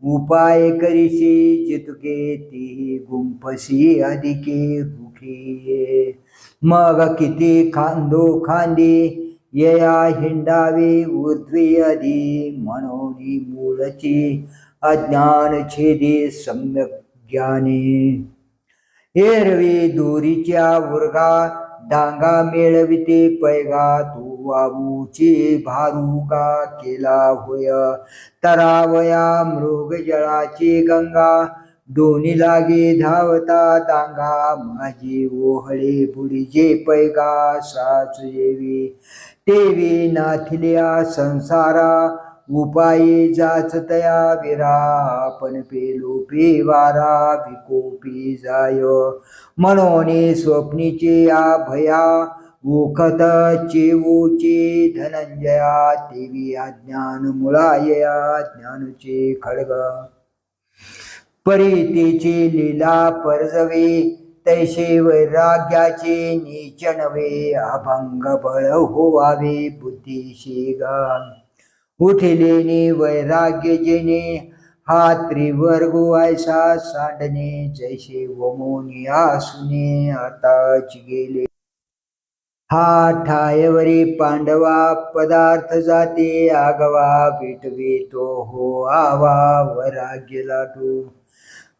उपाय करीशी जितुके ती गुंपसी अधिके रुखी मग किती खांदो खांदी यया हिंडावी ऊर्ध्वी आधी म्हणून मूळची अज्ञान छेदी सम्यक ज्ञाने एरवी दोरीच्या उर्गा डांगा मेळविते पैगा तू वाबूची भारुगा केला होय तरावया मृग जळाची गंगा दोन्ही लागे धावता दांगा माझी ओहळे बुडीजे पैगा साच येवी तेवी नाथिल्या संसारा उपाये जाचतया विरा आपण पेलो पेवारा विकोपी जाय मनोने स्वप्नीचे या भया ओखत चेवोचे धनंजया तेवी अज्ञान मुळायया ज्ञानचे खडग परितेचे लीला परजवे तैसे वैराग्याचे नीच नवे अभंग बळ होवावे बुद्धीशी गा उठलेने वैराग्य जेने हा त्रिवर्ग ऐसा सांडणे जैसे वमोनिया सुने आताच गेले हा ठायवरी पांडवा पदार्थ जाते आगवा भेटवे तो हो आवा वैराग्य लाटू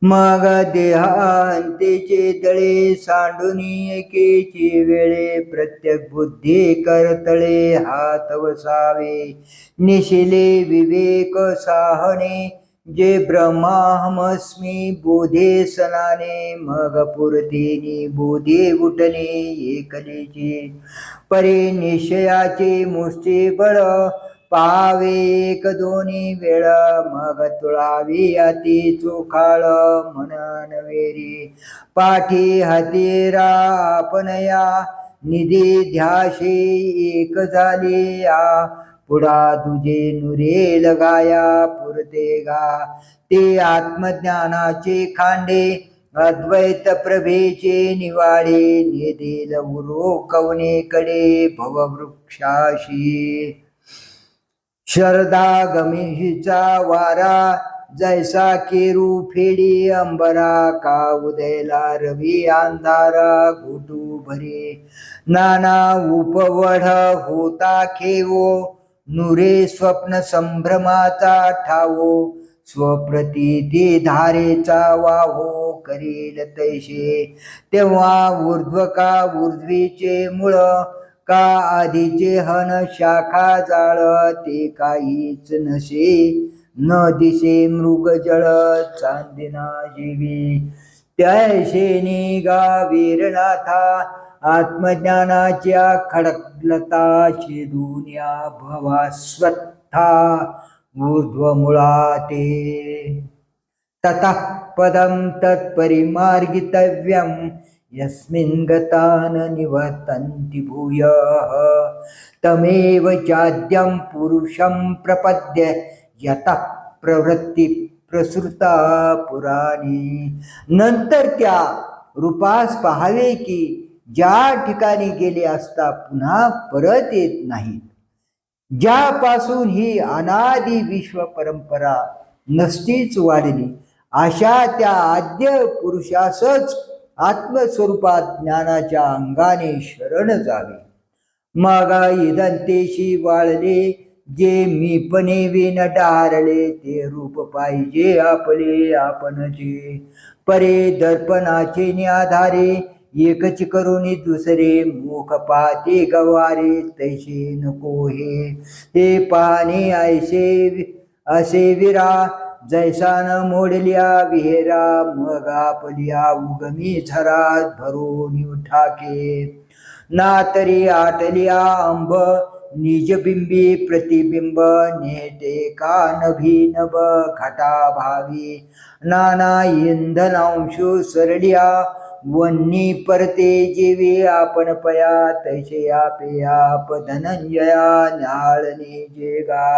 मग देहांतेचे तळे सांडून एकेची वेळे प्रत्येक बुद्धी करतळे हात वसावे निशिले विवेक साहने जे ब्रह्माहमस्मी बोधे सनाने मग पुरतेनी बोधे उठणे एकलेचे परे निश्चयाचे मुष्टी बळ पावे एक दोन्ही वेळ मग तुळावी अति चोखाळ म्हणन वेरी पाठी हातीरा आपणया निधी ध्याशी एक झाली या पुढा तुझे नुरे लगाया पुरते गा ते आत्मज्ञानाचे खांडे अद्वैत प्रभेचे निवाडे नेदेल उरो कवनेकडे भववृक्षाशी शरदा गमिषीचा वारा जैसा केरू फेडी अंबरा का उदयला रवी अंधारा घोटू भरे नाना उपवढ होता खेवो नुरे स्वप्न संभ्रमाचा ठावो स्वप्रतीती धारेचा वाहो करील तैसे तेव्हा ऊर्ध्व का ऊर्ध्वीचे मुळ का आधीचे हन शाखा जाळ ते काहीच नसे न दिसे मृगजळ चांदिना जीवी त्याशे निगा वीरनाथा आत्मज्ञानाच्या खडकलता छेदून भवास्वत्था ऊर्ध्वमुळा ते ततः पदं तत्परिमार्गितव्यं यस्मिन् गता न निवर्तन्ति भूयः तमेव चाद्यं पुरुषं प्रपद्य यतः प्रवृत्ती प्रसृता पुराणी नंतर त्या रूपास पाहावे की ज्या ठिकाणी गेले असता पुन्हा परत येत नाहीत ज्यापासून ही अनादि विश्व परंपरा नसतीच वाढली अशा त्या आद्य पुरुषासच आत्मस्वरूपात ज्ञानाच्या अंगाने शरण जावे मग इदंतेशी वाळले जे मीपणे विन डारले ते रूप पाहिजे आपले आपणचे परे दर्पणाचे न्याधारे एकच करुणी दुसरे मुख पाते गवारे तैसे नको हे पाणी ऐसे असे विरा जैसा न मोडल्या विहेरा मग आपल्या उगमी झरात भरून उठाके ना तरी आटलिया अंब निजबिंबी प्रतिबिंब नेते का नभी नभ घटा भावी नाना इंधनांशु सरलिया वन्नी परते जीवी आपण पया तैसे आपे आप धनंजया न्याळणे जेगा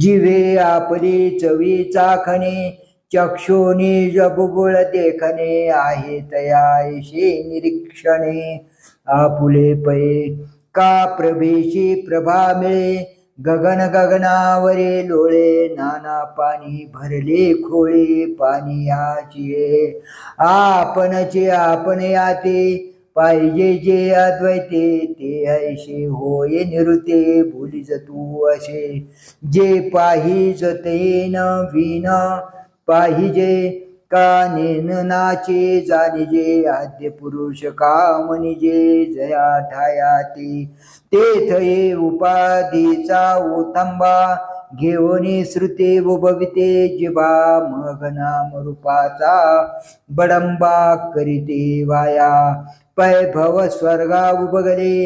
जीवे आपली चवी चाखणे चक्षुनी जबुबुळ देखणे आहे तयाशी निरीक्षणे आपुले पै का प्रभेशी प्रभा मिळे गगन गगनावरे लोळे नाना पाणी भरले खोळे पाणी याचिये आपणचे आपण याते पाहिजे जे अद्वैते ते ऐशे होय निरुते भुलीज तू असे जे पाहिजते न विन पाहिजे का नाचे जानिजे आद्य पुरुष कामनिजे जया ठायाती ते थये उपाधीचा उतंबा घेऊनी श्रुते उभविते जिबा मग नाम रूपाचा बडंबा करीते वाया पैभव स्वर्गा उबगले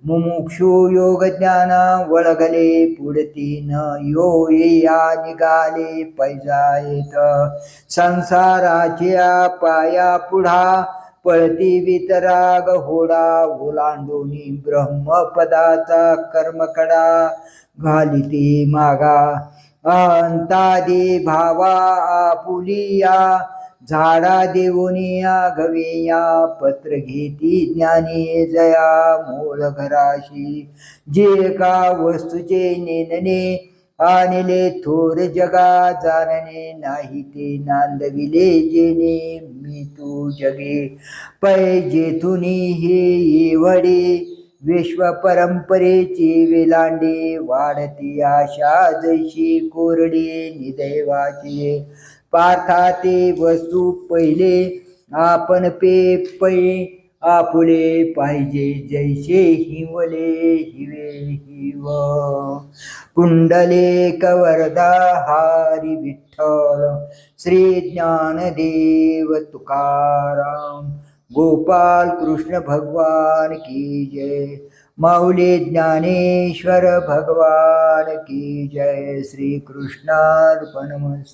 मुमुक्षु योग ज्ञाना वळगले पुढती न यो या निघाले पैजायत संसाराच्या पाया पुढा पळती वितराग होडा ओलांडोनी ब्रह्मपदाचा कर्मकडा घालिते मागा अंतादी भावा आपुलिया झाडा देऊनिया गवेया पत्र घेती ज्ञानी जया मूळ घराशी जे का वस्तूचे नेनने आणले थोर जगा जाणणे नाही ते नांदविले जेने मी तू जगे पै जेथुनी हे येवडे विश्व परंपरेची वेलांडे वाढती आशा जैशी कोरडे निदैवाचे पार्थाते वस्तू पहिले आपण पे पै आपुले पाहिजे जैसे हिवले हिवे हिव कुंडले कवरदा हारी विठ्ठल श्री ज्ञानदेव तुकाराम गोपाल कृष्ण भगवान की जय माऊली ज्ञानेश्वर भगवान की जय श्री कृष्णार्पणमस्तु।